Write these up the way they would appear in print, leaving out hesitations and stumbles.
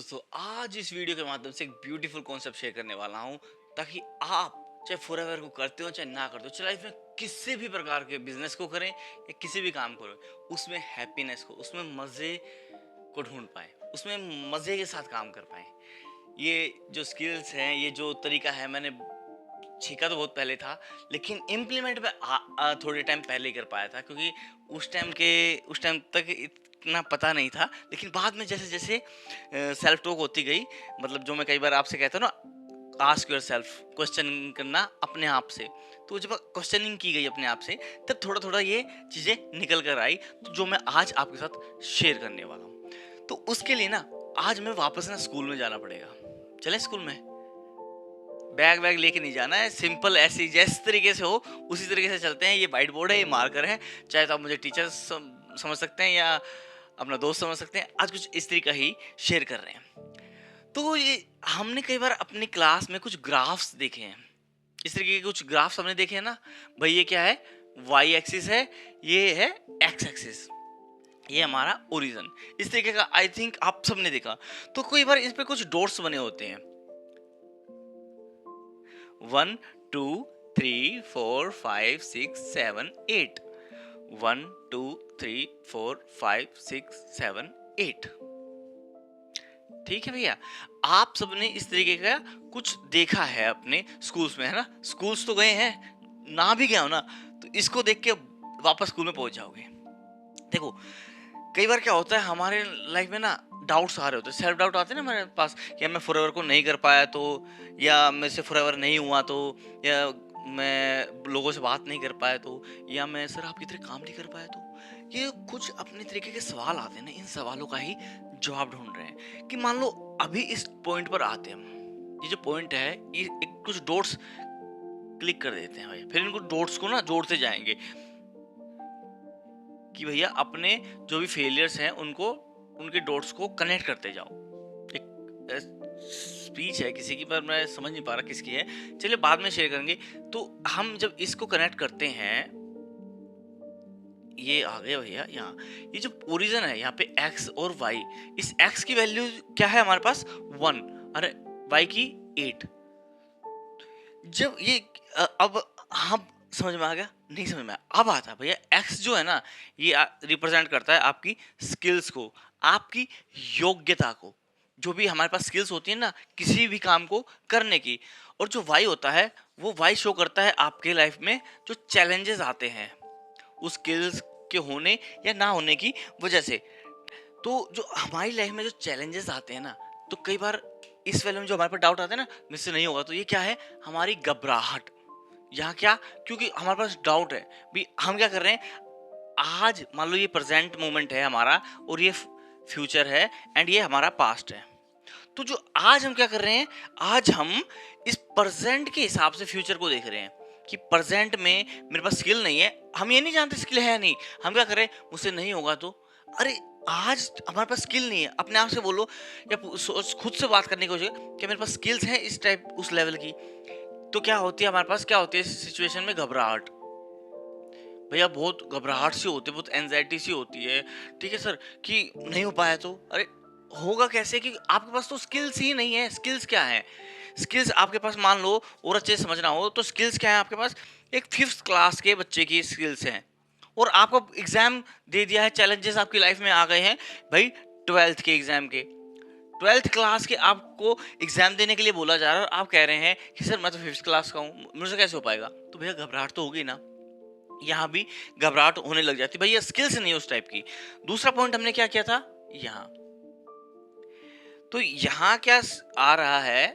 दोस्तों, आज इस वीडियो के माध्यम से एक ब्यूटीफुल कॉन्सेप्ट शेयर करने वाला हूँ ताकि आप चाहे फॉरएवर को करते हो चाहे ना करते हो, चाहे लाइफ में किसी भी प्रकार के बिजनेस को करें या किसी भी काम करें, उसमें हैप्पीनेस को, उसमें मज़े को ढूंढ पाए, उसमें मज़े के साथ काम कर पाए। ये जो स्किल्स हैं, ये जो तरीका है, मैंने सीखा तो बहुत पहले था, लेकिन इम्प्लीमेंट मैं थोड़े टाइम पहले ही कर पाया था, क्योंकि उस टाइम तक इतना पता नहीं था। लेकिन बाद में जैसे जैसे सेल्फ टॉक होती गई, मतलब जो मैं कई बार आपसे कहता हूँ ना, आस्क योर सेल्फ, क्वेश्चन करना अपने आप से। तो जब क्वेश्चनिंग की गई अपने आप से, तब थोड़ा थोड़ा ये चीज़ें निकल कर आई, तो जो मैं आज आपके साथ शेयर करने वाला हूँ। तो उसके लिए ना आज मैं वापस ना स्कूल में जाना पड़ेगा। चले स्कूल में, बैग वैग लेके नहीं जाना है, सिंपल ऐसे जिस तरीके से हो उसी तरीके से चलते हैं। ये वाइट बोर्ड है, ये मार्कर है, चाहे तो आप मुझे टीचर समझ सकते हैं या अपना दोस्त समझ सकते हैं। आज कुछ इस तरीका ही शेयर कर रहे हैं। तो ये हमने कई बार अपनी क्लास में कुछ ग्राफ्स देखे हैं, इस तरीके के कुछ ग्राफ्स हमने देखे हैं ना। भाई ये क्या है, वाई एक्सिस है, ये है एक्स एक्सिस, ये हमारा ओरिजिन। इस तरीके का आई थिंक आप सबने देखा। तो कई बार इस पे कुछ डॉट्स बने होते हैं, 1 2 3 4 5 6 7 8, 1 2 3 4 5 6 7 8। ठीक है भैया, आप सबने इस तरीके का कुछ देखा है अपने स्कूल्स में, है ना। स्कूल्स तो गए हैं, ना भी गया हो ना, तो इसको देख के वापस स्कूल में पहुंच जाओगे। देखो, कई बार क्या होता है हमारे लाइफ में ना, डाउट्स आ रहे होते हैं, सेल्फ डाउट आते हैं ना हमारे पास कि मैं फॉरएवर को नहीं कर पाया तो, या मेरे से फॉरएवर नहीं हुआ तो, या मैं लोगों से बात नहीं कर पाया तो, या मैं सर आपकी तरह काम नहीं कर पाया तो। ये कुछ अपने तरीके के सवाल आते हैं ना, इन सवालों का ही जवाब ढूंढ रहे हैं। कि मान लो अभी इस पॉइंट पर आते हैं हम, ये जो पॉइंट है, ये एक कुछ डॉट्स क्लिक कर देते हैं भाई, फिर इनको डॉट्स को ना जोड़ते जाएंगे कि भैया अपने जो भी फेलियर्स हैं उनको, उनके डॉट्स को कनेक्ट करते जाओ। एक स्पीच है किसी की, पर मैं समझ नहीं पा रहा किसकी है, चलिए बाद में शेयर करेंगे। तो हम जब इसको कनेक्ट करते हैं, ये आ गया भैया यहाँ, ये जो ओरिजिन है यहाँ पे x और y, इस x की वैल्यू क्या है हमारे पास 1, अरे y की 8। जब ये अब हम समझ में आ गया, नहीं समझ में आया, अब आता है भैया एक्स जो है ना, ये रिप्रेजेंट करता है आपकी स्किल्स को, आपकी योग्यता को। जो भी हमारे पास स्किल्स होती है ना किसी भी काम को करने की। और जो वाई होता है, वो वाई शो करता है आपके लाइफ में जो चैलेंजेस आते हैं उस स्किल्स के होने या ना होने की वजह से। तो जो हमारी लाइफ में जो चैलेंजेस आते हैं ना, तो कई बार इस वैल्यू में जो हमारे पास डाउट आते हैं ना, मुझसे नहीं होगा, तो ये क्या है, हमारी घबराहट। यहाँ क्या, क्योंकि हमारे पास डाउट है भी, हम क्या कर रहे हैं, आज मान लो ये प्रेजेंट मोमेंट है हमारा, और ये फ्यूचर है, एंड ये हमारा पास्ट है। तो जो आज हम क्या कर रहे हैं, आज हम इस प्रेजेंट के हिसाब से फ्यूचर को देख रहे हैं कि प्रेजेंट में मेरे पास स्किल नहीं है। हम ये नहीं जानते स्किल है नहीं, हम क्या कर रहे हैं, मुझसे नहीं होगा तो, अरे आज हमारे पास स्किल नहीं है, अपने आप से बोलो या खुद से बात करने की कोशिश करो कि मेरे पास स्किल्स हैं इस टाइप उस लेवल की। तो क्या होती है हमारे पास, क्या होती है इस सिचुएशन में, घबराहट। भैया बहुत घबराहट सी होती है, बहुत एंजाइटी सी होती है, ठीक है सर, कि नहीं हो पाया तो, अरे होगा कैसे, कि आपके पास तो स्किल्स ही नहीं है। स्किल्स क्या है, स्किल्स आपके पास, मान लो और अच्छे से समझना हो तो स्किल्स क्या है आपके पास, एक 5th क्लास के बच्चे की स्किल्स हैं, और आपको एग्जाम दे दिया है, चैलेंजेस आपकी लाइफ में आ गए हैं भाई, 12th के एग्जाम के, 12th क्लास के आपको एग्जाम देने के लिए बोला जा रहा है, और आप कह रहे हैं कि सर मैं तो 5th क्लास का हूँ, मुझसे कैसे हो पाएगा। तो भैया घबराहट तो होगी ना, यहाँ भी घबराहट होने लग जाती, भैया स्किल्स नहीं है उस टाइप की। दूसरा पॉइंट हमने क्या किया था यहाँ, तो यहाँ क्या आ रहा है,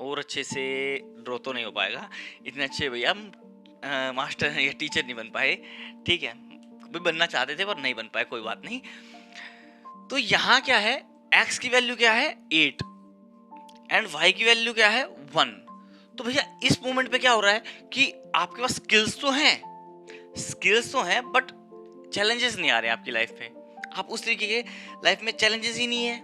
और अच्छे से ड्रॉ तो नहीं हो पाएगा, इतने अच्छे भैया हम मास्टर या टीचर नहीं बन पाए, ठीक है, भी बनना चाहते थे पर नहीं बन पाए, कोई बात नहीं। तो यहाँ क्या है, x की वैल्यू क्या है 8, एंड y की वैल्यू क्या है 1। तो भैया इस मोमेंट पे क्या हो रहा है कि आपके पास स्किल्स तो हैं, स्किल्स तो हैं, बट चैलेंजेस नहीं आ रहे आपकी लाइफ पे। आप उस तरीके के लाइफ में चैलेंजेस ही नहीं है।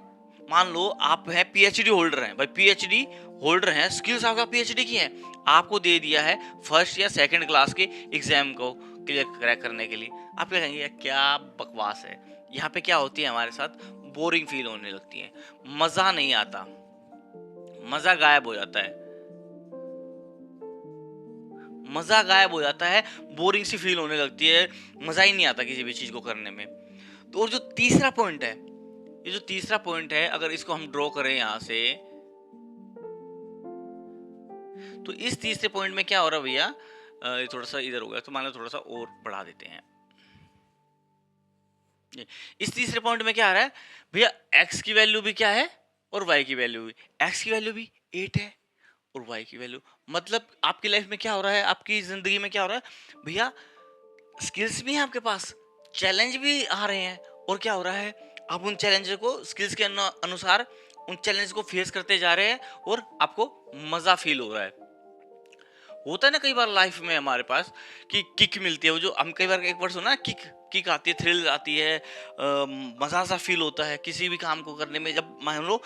मान लो आप हैं पीएचडी होल्डर हैं भाई, पीएचडी होल्डर हैं, स्किल्स आपका पीएचडी की है, आपको दे दिया है फर्स्ट या सेकंड क्लास के एग्जाम को क्लियर क्रैक करने के लिए, आप क्या कहेंगे, क्या बकवास है। यहाँ पे क्या होती है हमारे साथ, बोरिंग फील होने लगती हैं, मजा नहीं आता, मजा गायब हो जाता है, मजा गायब हो जाता है, बोरिंग सी फील होने लगती है, मजा ही नहीं आता किसी भी चीज को करने में। तो और जो तीसरा पॉइंट है, ये जो तीसरा पॉइंट है, अगर इसको हम ड्रॉ करें यहां से, तो इस तीसरे पॉइंट में क्या हो रहा है भैया, ये थोड़ा सा इधर हो गया, तो मान लो थोड़ा सा और बढ़ा देते हैं। इस तीसरे पॉइंट में क्या आ रहा है भैया, x की वैल्यू भी क्या है और y की वैल्यू भी, x की वैल्यू भी 8 है और y की वैल्यू, मतलब आपकी लाइफ में क्या हो रहा है, आपकी जिंदगी में क्या हो रहा है भैया, स्किल्स भी हैं आपके पास, चैलेंज भी आ रहे हैं, और क्या हो रहा है, आप उन चैलेंज को स्किल्स के अनुसार उन चैलेंज को फेस करते जा रहे हैं और आपको मजा फील हो रहा है। होता है ना कई बार लाइफ में हमारे पास कि किक मिलती है, वो जो हम कई बार एक वर्ड सुना, किक, किक आती है, थ्रिल आती है, मजा सा फील होता है किसी भी काम को करने में। जब मान लो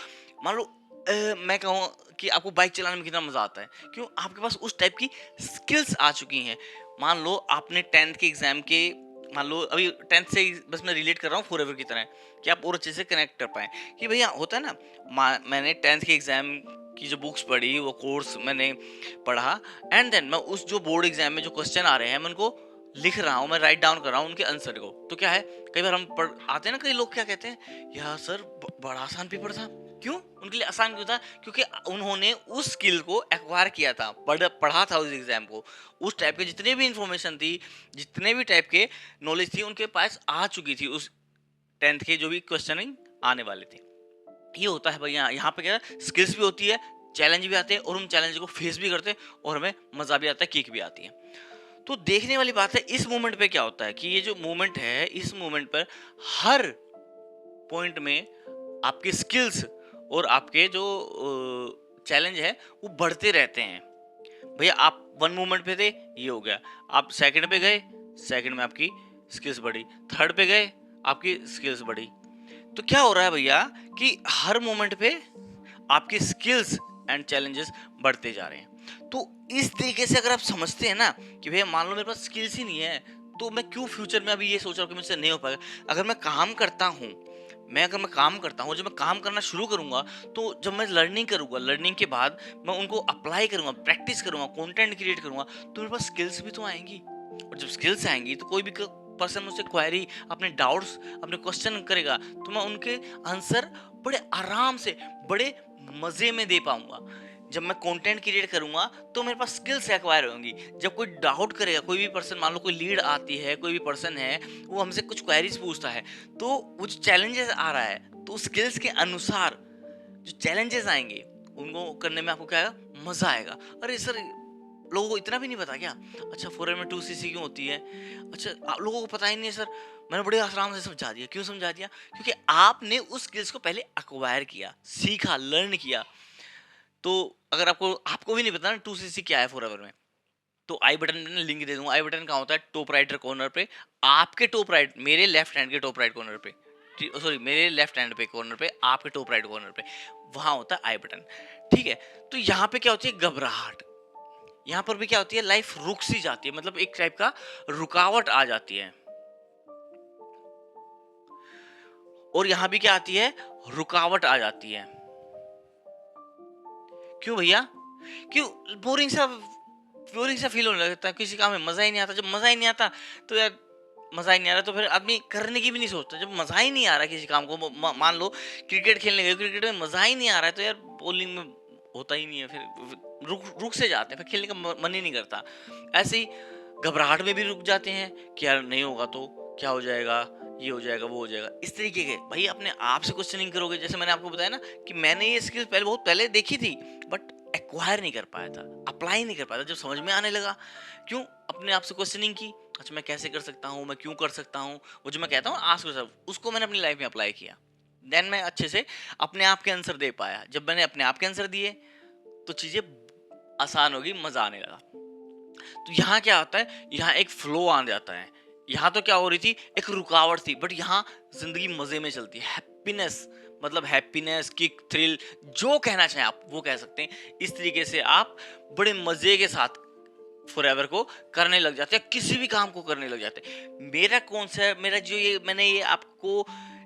मैं कहूँ कि आपको बाइक चलाने में कितना मजा आता है, क्यों, आपके पास उस टाइप की स्किल्स आ चुकी हैं। मान लो आपने 10th के एग्जाम के, मान लो अभी 10th से ही बस मैं रिलेट कर रहा हूँ फॉरएवर की तरह, कि आप और अच्छे से कनेक्ट कर पाए कि भैया होता है ना, मैंने 10th के एग्जाम की जो बुक्स पढ़ी, वो कोर्स मैंने पढ़ा, एंड देन मैं उस जो बोर्ड एग्जाम में जो क्वेश्चन आ रहे हैं मैं उनको लिख रहा हूँ, मैं राइट डाउन कर रहा हूँ उनके आंसर को। तो क्या है, कई बार हम पढ़ आते हैं ना, कई लोग क्या कहते हैं, यार सर बड़ा आसान पेपर था। क्यों उनके लिए आसान क्यों था, क्योंकि उन्होंने उस स्किल को एक्वायर किया था, पढ़ा था उस एग्जाम को, उस टाइप के जितने भी इंफॉर्मेशन थी, जितने भी टाइप के नॉलेज थी उनके पास आ चुकी थी उस 10th के जो भी क्वेश्चनिंग आने वाले थे। ये होता है भैया, यहाँ पे क्या है, स्किल्स भी होती है, चैलेंज भी आते हैं, और उन चैलेंज को फेस भी करते हैं, और हमें मजा भी आता है, किक भी आती है। तो देखने वाली बात है इस मोमेंट पे क्या होता है कि ये जो मोमेंट है, इस मोमेंट पर हर पॉइंट में आपके स्किल्स और आपके जो चैलेंज है वो बढ़ते रहते हैं। भैया आप 1 मोमेंट पे थे, ये हो गया, आप सेकंड पे गए, सेकंड में आपकी स्किल्स बढ़ी, थर्ड पे गए, आपकी स्किल्स बढ़ी। तो क्या हो रहा है भैया कि हर मोमेंट पे आपकी स्किल्स एंड चैलेंजेस बढ़ते जा रहे हैं। तो इस तरीके से अगर आप समझते हैं ना कि भैया मान लो मेरे पास स्किल्स ही नहीं है, तो मैं क्यों फ्यूचर में अभी ये सोच रहा हूँ कि मुझसे नहीं हो पाएगा। अगर मैं काम करता हूँ, जब मैं काम करना शुरू करूंगा, तो जब मैं लर्निंग करूंगा, लर्निंग के बाद मैं उनको अप्लाई करूंगा, प्रैक्टिस करूंगा, कंटेंट क्रिएट करूंगा, तो मेरे पास स्किल्स भी तो आएंगी। और जब स्किल्स आएंगी तो कोई भी पर्सन मुझसे क्वेरी, अपने डाउट्स, अपने क्वेश्चन करेगा, तो मैं उनके आंसर बड़े आराम से, बड़े मजे में दे पाऊंगा। जब मैं कंटेंट क्रिएट करूंगा तो मेरे पास स्किल्स एक्वायर होंगी। जब कोई डाउट करेगा, कोई भी पर्सन, मान लो कोई लीड आती है, कोई भी पर्सन है, वो हमसे कुछ क्वेरीज पूछता है, तो वो जो चैलेंजेस आ रहा है, तो स्किल्स के अनुसार जो चैलेंजेस आएंगे उनको करने में आपको क्या आएगा, मजा आएगा। अरे सर लोगों को इतना भी नहीं पता क्या, अच्छा फॉरन में 2cc क्यों होती है, अच्छा आप लोगों को पता ही नहीं है सर, मैंने बड़े आराम से समझा दिया। क्यों समझा दिया, क्योंकि आपने उस स्किल्स को पहले एक्वायर किया, सीखा, लर्न किया। तो अगर आपको आपको भी नहीं पता ना 2cc क्या है फॉरएवर में, तो आई बटन में लिंक दे दूंगा। आई बटन कहाँ होता है, टॉप राइट कॉर्नर पे, आपके टॉप राइट, मेरे लेफ्ट हैंड के टॉप राइट कॉर्नर पे, सॉरी मेरे लेफ्ट हैंड पे कॉर्नर पे, आपके टॉप राइट कॉर्नर पे, वहां होता है आई बटन। ठीक है, तो यहाँ पे क्या होती है, घबराहट, यहाँ पर भी क्या होती है, लाइफ रुक सी जाती है, मतलब एक टाइप का रुकावट आ जाती है। और यहाँ भी क्या आती है, रुकावट आ जाती है। क्यों भैया, क्यों, बोरिंग सा फील होने लगता है, किसी काम में मजा ही नहीं आता। जब मजा ही नहीं आता तो यार, मजा ही नहीं आ रहा तो फिर आदमी करने की भी नहीं सोचता। जब मजा ही नहीं आ रहा किसी काम को, मान लो क्रिकेट खेलने गए, क्रिकेट में मजा ही नहीं आ रहा है, तो यार बॉलिंग में होता ही नहीं है, फिर रुक से जाते हैं, फिर खेलने का मन ही नहीं करता। ऐसे ही घबराहट में भी रुक जाते हैं कि यार नहीं होगा तो क्या हो जाएगा, ये हो जाएगा, वो हो जाएगा। इस तरीके के भाई अपने आप से क्वेश्चनिंग करोगे। जैसे मैंने आपको बताया ना कि मैंने ये स्किल्स पहले बहुत पहले देखी थी, बट एक्वायर नहीं कर पाया था, अप्लाई नहीं कर पाया था। जब समझ में आने लगा, क्यों, अपने आप से क्वेश्चनिंग की, अच्छा मैं कैसे कर सकता हूँ, मैं क्यों कर सकता हूँ, वो जो मैं कहता हूँ आस्क योरसेल्फ, उसको मैंने अपनी लाइफ में अप्लाई किया। देन मैं अच्छे से अपने आप के आंसर दे पाया। जब मैंने अपने आप के आंसर दिए तो चीजें आसान होगी, मजा आने लगा। तो यहाँ क्या होता है, यहाँ एक फ्लो आ जाता है। यहाँ तो क्या हो रही थी, एक रुकावट थी, बट यहाँ जिंदगी मजे में चलती है। हैप्पीनेस, मतलब हैप्पीनेस, किक, थ्रिल, जो कहना चाहें आप वो कह सकते हैं। इस तरीके से आप बड़े मजे के साथ फॉरएवर को करने लग जाते हैं, किसी भी काम को करने लग जाते हैं। मेरा कौन सा, मेरा जो ये मैंने ये आपको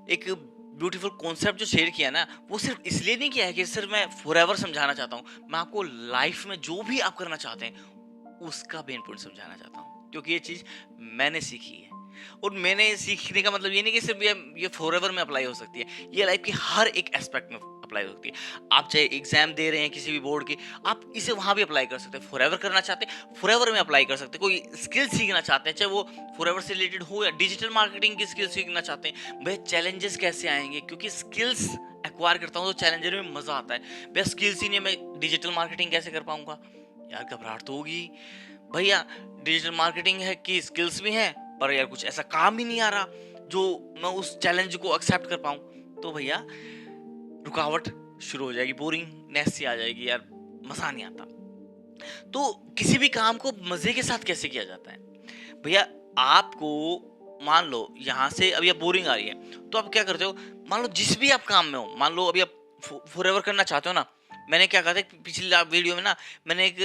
एक ब्यूटीफुल कॉन्सेप्ट जो शेयर किया ना, वो सिर्फ इसलिए नहीं किया है कि सिर्फ मैं फॉरएवर समझाना चाहता हूँ, मैं आपको लाइफ में जो भी आप करना चाहते हैं उसका मेन पॉइंट समझाना चाहता हूँ, क्योंकि ये चीज मैंने सीखी है। और मैंने सीखने का मतलब ये नहीं कि सिर्फ ये फॉरएवर में अप्लाई हो सकती है, ये लाइफ की हर एक एस्पेक्ट में अप्लाई हो सकती है। आप चाहे एग्जाम दे रहे हैं किसी भी बोर्ड की, आप इसे वहां भी अप्लाई कर सकते हैं। फॉरएवर करना चाहते हैं, फॉरएवर में अप्लाई कर सकते हैं। कोई स्किल सीखना चाहते हैं, चाहे वो फॉरएवर से रिलेटेड हो या डिजिटल मार्केटिंग की स्किल सीखना चाहते हैं, भाई चैलेंजेस कैसे आएंगे, क्योंकि स्किल्स एक्वायर करता हूँ तो चैलेंजर में मजा आता है। भैया स्किल्स ही नहीं, मैं डिजिटल मार्केटिंग कैसे कर पाऊंगा यार, घबराहट तो होगी भैया। डिजिटल मार्केटिंग है कि स्किल्स भी हैं, पर यार कुछ ऐसा काम ही नहीं आ रहा जो मैं उस चैलेंज को एक्सेप्ट कर पाऊं, तो भैया रुकावट शुरू हो जाएगी, बोरिंगनेस सी आ जाएगी यार, मजा नहीं आता। तो किसी भी काम को मजे के साथ कैसे किया जाता है भैया? आपको मान लो यहाँ से अभी आप बोरिंग आ रही है, तो आप क्या करते हो, मान लो जिस भी आप काम में हो, मान लो अभी आप फॉरएवर करना चाहते हो ना, मैंने क्या कहा था पिछली वीडियो में ना, मैंने एक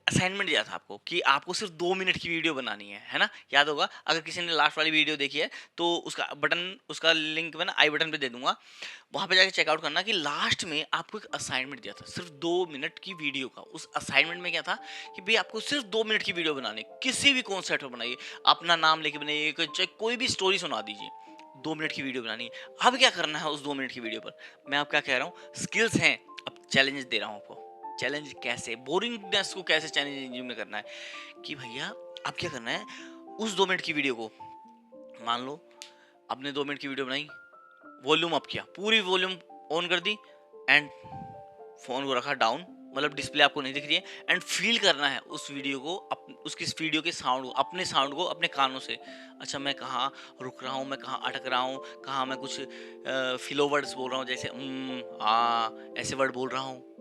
असाइनमेंट दिया था आपको कि आपको सिर्फ 2 मिनट की वीडियो बनानी है ना, याद होगा। अगर किसी ने लास्ट वाली वीडियो देखी है तो उसका बटन, उसका लिंक मैं ना आई बटन पे दे दूंगा, वहां पे जाके चेकआउट करना कि लास्ट में आपको एक असाइनमेंट दिया था सिर्फ 2 मिनट की वीडियो का। उस असाइनमेंट में क्या था कि भाई आपको सिर्फ 2 मिनट की वीडियो बनानी, किसी भी कॉन्सेप्ट पर बनाइए, अपना नाम लेके बनाइए, चाहे कोई भी स्टोरी सुना दीजिए, 2 मिनट की वीडियो बनानी है। अब क्या करना है उस 2 मिनट की वीडियो पर, मैं आप क्या कह रहा हूँ, स्किल्स हैं, अब चैलेंज दे रहा हूँ आपको। चैलेंज कैसे, बोरिंगनेस को कैसे चैलेंजिंग में करना है कि भैया आप क्या करना है, उस 2 मिनट की वीडियो को, मान लो आपने 2 मिनट की वीडियो बनाई, वॉल्यूम अप किया, पूरी वॉल्यूम ऑन कर दी, एंड फोन को रखा डाउन, मतलब डिस्प्ले आपको नहीं दिख रही है, एंड फील करना है उस वीडियो को, उसकी वीडियो के साउंड को, अपने साउंड को अपने कानों से। अच्छा मैं कहाँ रुक रहा हूँ, मैं कहाँ अटक रहा हूँ, कहाँ मैं कुछ फिलो वर्ड्स बोल रहा हूँ, जैसे ऐसे वर्ड बोल रहा हूँ,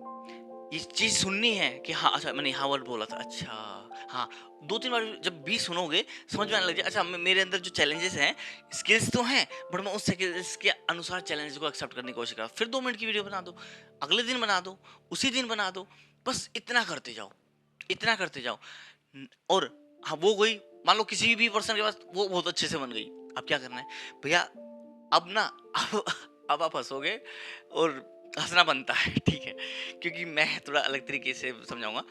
ये चीज सुननी है कि हाँ अच्छा मैंने यहाँ वर्ड बोला था, अच्छा हाँ। 2-3 बार जब भी सुनोगे समझ में आने लग जाए, अच्छा मेरे अंदर जो चैलेंजेस हैं, स्किल्स तो हैं, बट मैं उस स्किल्स के अनुसार चैलेंजेस को एक्सेप्ट करने की कोशिश करा। फिर 2 मिनट की वीडियो बना दो, अगले दिन बना दो, उसी दिन बना दो, बस इतना करते जाओ, इतना करते जाओ। और हाँ वो गई, मान लो किसी भी पर्सन के पास वो बहुत अच्छे से बन गई, अब क्या करना है भैया, अब ना अब आप हंसोगे और हंसना बनता है, ठीक है, क्योंकि मैं थोड़ा अलग तरीके से समझाऊंगा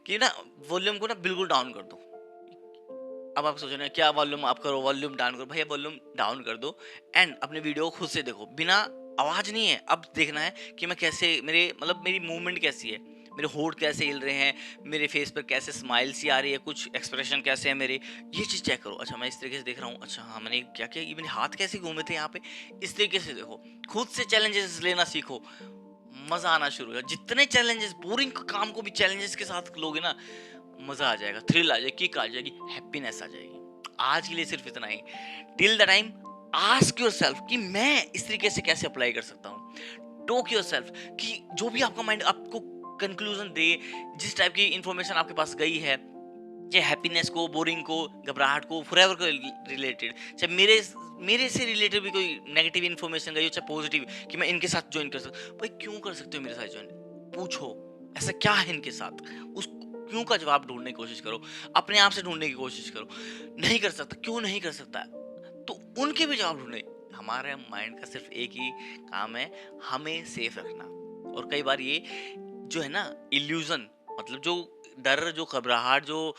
कि ना वॉल्यूम को ना बिल्कुल डाउन कर दो। अब आप सोच रहे हैं क्या वॉल्यूम आप करो, वॉल्यूम डाउन करो, भैया वॉल्यूम डाउन कर दो, एंड अपने वीडियो को खुद से देखो, बिना आवाज नहीं है, अब देखना है कि मैं कैसे, मेरे मतलब मेरी मूवमेंट कैसी है, मेरे होठ कैसे हिल रहे हैं, मेरे फेस पर कैसे स्माइल सी आ रही है, कुछ एक्सप्रेशन कैसे है मेरे, ये चीज चेक करो। अच्छा मैं इस तरीके से देख रहा हूँ, अच्छा हाँ मैंने क्या किया, ये मेरे हाथ कैसे घूमे थे यहाँ पे, इस तरीके से देखो, खुद से चैलेंजेस लेना सीखो, मजा आना शुरू हो। जितने चैलेंजेस, बोरिंग काम को भी चैलेंजेस के साथ लोगे ना, मजा आ जाएगा, थ्रिल आ जाएगी, किक आ जाएगी, हैप्पीनेस आ जाएगी। आज के लिए सिर्फ इतना ही। Till the time ask yourself कि मैं इस तरीके से कैसे अप्लाई कर सकता हूँ। टॉक योरसेल्फ कि जो भी आपका माइंड आपको कंक्लूजन दे, जिस टाइप की इंफॉर्मेशन आपके पास गई है, चाहे हैप्पीनेस को, बोरिंग को, घबराहट को, फॉरएवर को रिलेटेड, चाहे मेरे से रिलेटेड भी कोई नेगेटिव इन्फॉर्मेशन गई हो, चाहे पॉजिटिव कि मैं इनके साथ ज्वाइन कर सकता, भाई क्यों कर सकते हो मेरे साथ ज्वाइन, पूछो ऐसा क्या है इनके साथ, उस क्यों का जवाब ढूंढने की कोशिश करो, अपने आप से ढूंढने की कोशिश करो। नहीं कर सकता, क्यों नहीं कर सकता, तो उनके भी जवाब ढूंढे। हमारे माइंड का सिर्फ एक ही काम है, हमें सेफ रखना। और कई बार ये जो है ना इल्यूजन, मतलब जो डर, जो घबराहट, जो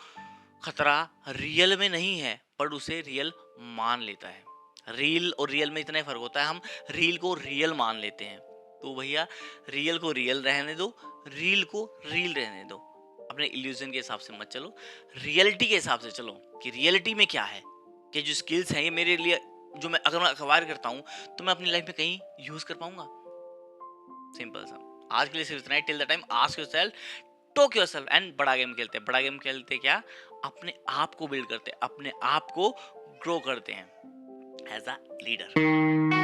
खतरा रियल में नहीं है, पर उसे रियल मान लेता है। रील और रियल में इतना ही फर्क होता है, हम रील को रियल मान लेते हैं। तो भैया रियल को रियल रहने दो, रील को रील रहने दो। अपने इल्यूजन के हिसाब से मत चलो, रियलिटी के हिसाब से चलो कि रियलिटी में क्या है, कि जो स्किल्स हैं ये मेरे लिए, जो मैं अगर मैं अखबार करता हूँ तो मैं अपनी लाइफ में कहीं यूज कर पाऊंगा। सिंपल सा। आज के लिए सिर्फ इतना ही। Till the time ask yourself, talk yourself, and बड़ा गेम खेलते हैं। बड़ा गेम खेलते क्या, अपने आप को बिल्ड करते हैं, अपने आप को ग्रो करते हैं एज अ लीडर।